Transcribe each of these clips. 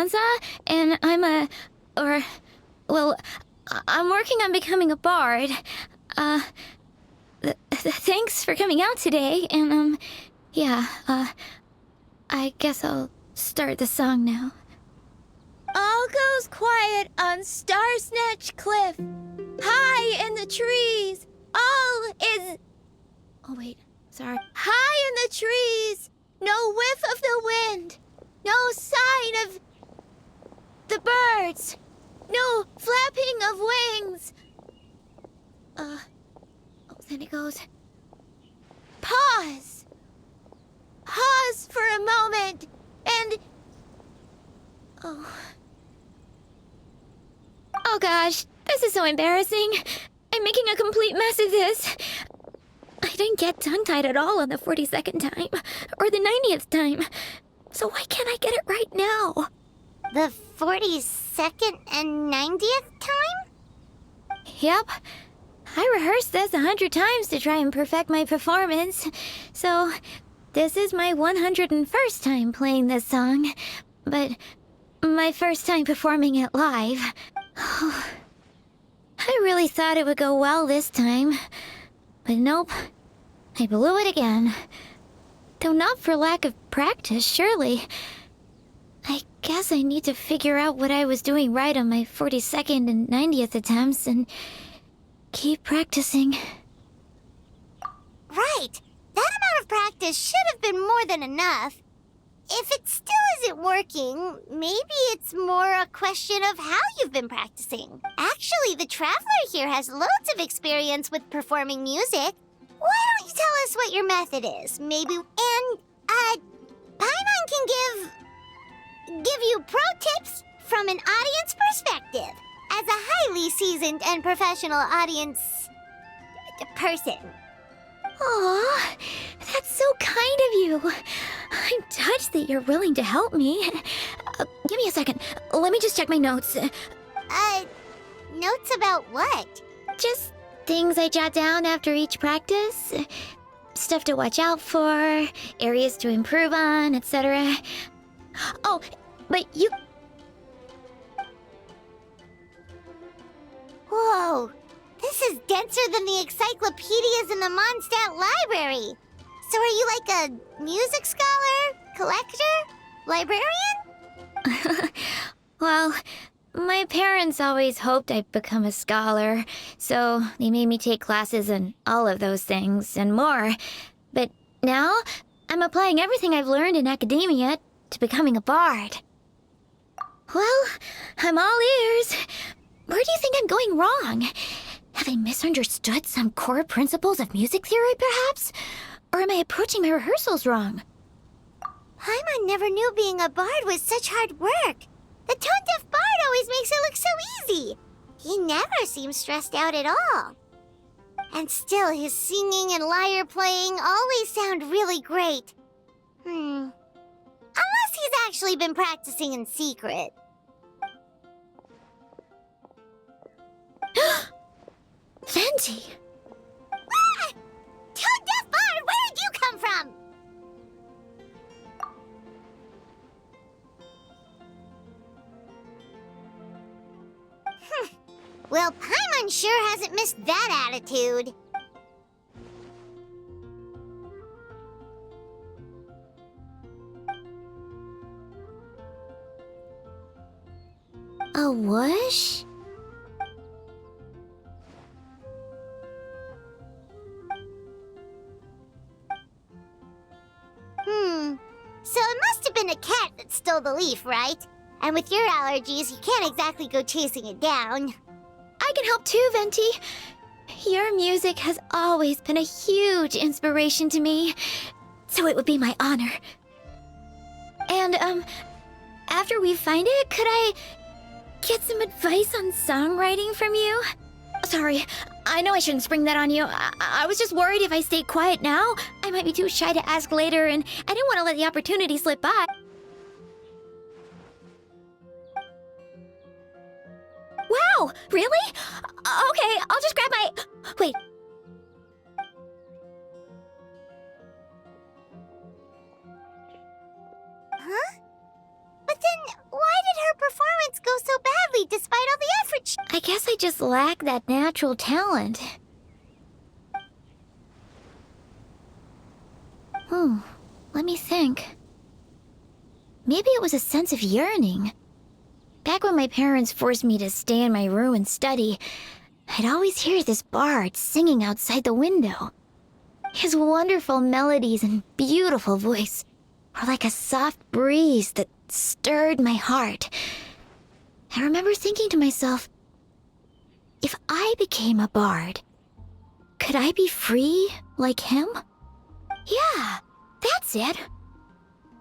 Hansa, and I'm working on becoming a bard. Thanks for coming out today, and, I guess I'll start the song now. All goes quiet on Star Snatch Cliff. High in the trees, all is... Oh, wait, sorry. High in the trees, no whiff of the wind, no sign of the birds, no flapping of wings. Then it goes... Pause. Pause for a moment, and... Oh gosh, this is so embarrassing. I'm making a complete mess of this. I didn't get tongue-tied at all on the 42nd time, or the 90th time. So why can't I get it right now? The 42nd and 90th time? Yep. I rehearsed this 100 times to try and perfect my performance. So, this is my 101st time playing this song. But my first time performing it live. I really thought it would go well this time. But nope. I blew it again. Though not for lack of practice, surely. I guess I need to figure out what I was doing right on my 42nd and 90th attempts and keep practicing. Right. That amount of practice should have been more than enough. If it still isn't working, maybe it's more a question of how you've been practicing. Actually, the Traveler here has loads of experience with performing music. Why don't you tell us what your method is? Maybe... And, Paimon can give you pro tips from an audience perspective. As a highly seasoned and professional audience... person. Aw, that's so kind of you. I'm touched that you're willing to help me. Give me a second. Let me just check my notes. Notes about what? Just things I jot down after each practice. Stuff to watch out for, areas to improve on, etc. Oh, but you... Whoa, this is denser than the encyclopedias in the Mondstadt library. So are you like a music scholar, collector, librarian? Well, my parents always hoped I'd become a scholar, so they made me take classes in all of those things and more. But now, I'm applying everything I've learned in academia to becoming a bard. Well, I'm all ears. Where do you think I'm going wrong? Have I misunderstood some core principles of music theory, perhaps? Or am I approaching my rehearsals wrong? Paimon never knew being a bard was such hard work. The tone-deaf bard always makes it look so easy. He never seems stressed out at all. And still, his singing and lyre playing always sound really great. Unless he's actually been practicing in secret. Venti! Ah! Tone-deaf bard, where did you come from? Well, Paimon sure hasn't missed that attitude. A whoosh? So it must have been a cat that stole the leaf, right? And with your allergies, you can't exactly go chasing it down. I can help too, Venti. Your music has always been a huge inspiration to me, so it would be my honor. And, after we find it, could I get some advice on songwriting from you? Sorry, I know I shouldn't spring that on you. I was just worried if I stayed quiet now, I might be too shy to ask later, and I didn't want to let the opportunity slip by. Wow, really? Okay, I'll just grab my... Wait. Huh? But then, why did just lack that natural talent. Let me think. Maybe it was a sense of yearning. Back when my parents forced me to stay in my room and study, I'd always hear this bard singing outside the window. His wonderful melodies and beautiful voice were like a soft breeze that stirred my heart. I remember thinking to myself, if I became a bard, could I be free like him? Yeah, that's it.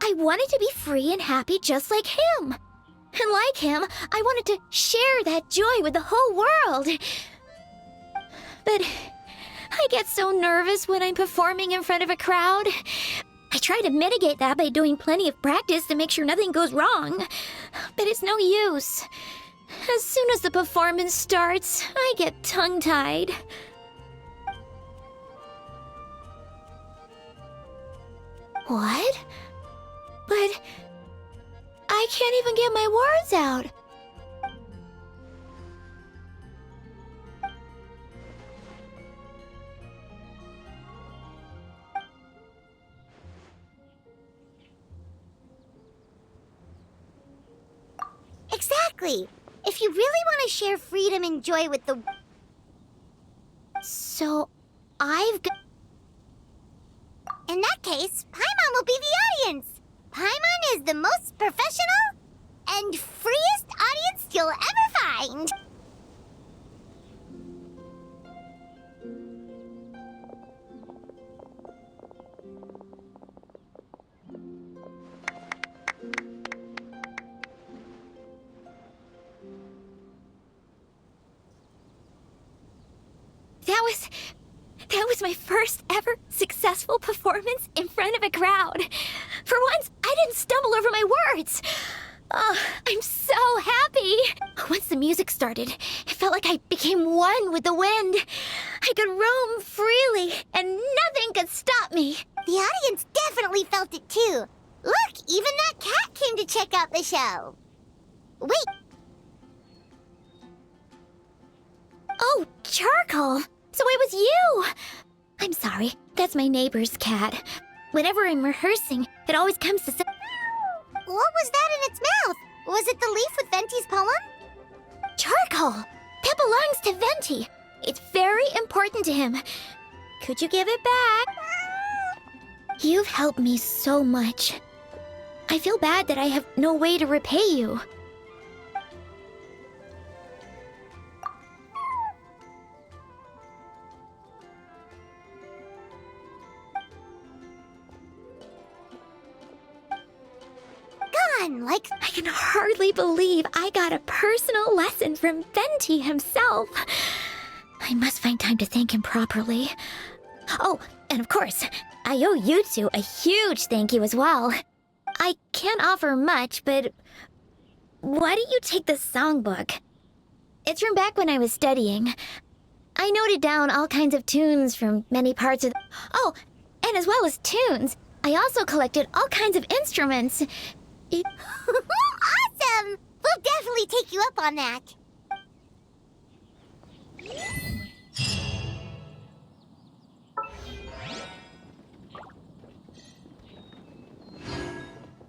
I wanted to be free and happy just like him. And like him, I wanted to share that joy with the whole world. But I get so nervous when I'm performing in front of a crowd. I try to mitigate that by doing plenty of practice to make sure nothing goes wrong. But it's no use. As soon as the performance starts, I get tongue-tied. What? But I can't even get my words out. Exactly. If you really want to share freedom and joy with the... So, I've got... In that case, Paimon will be the audience. Paimon is the most professional and freest audience you'll ever find. That was my first ever successful performance in front of a crowd. For once, I didn't stumble over my words. Oh, I'm so happy. Once the music started, it felt like I became one with the wind. I could roam freely, and nothing could stop me. The audience definitely felt it too. Look, even that cat came to check out the show. Wait. Oh, Charcoal. So it was you! I'm sorry, that's my neighbor's cat. Whenever I'm rehearsing, it always comes to say... What was that in its mouth? Was it the leaf with Venti's poem? Charcoal! That belongs to Venti. It's very important to him. Could you give it back? You've helped me so much. I feel bad that I have no way to repay you. Like, I can hardly believe I got a personal lesson from Venti himself. I must find time to thank him properly. Oh, and of course, I owe you two a huge thank you as well. I can't offer much, but why don't you take this songbook? It's from back when I was studying. I noted down all kinds of tunes from many parts of Oh, and as well as tunes, I also collected all kinds of instruments. Awesome! We'll definitely take you up on that.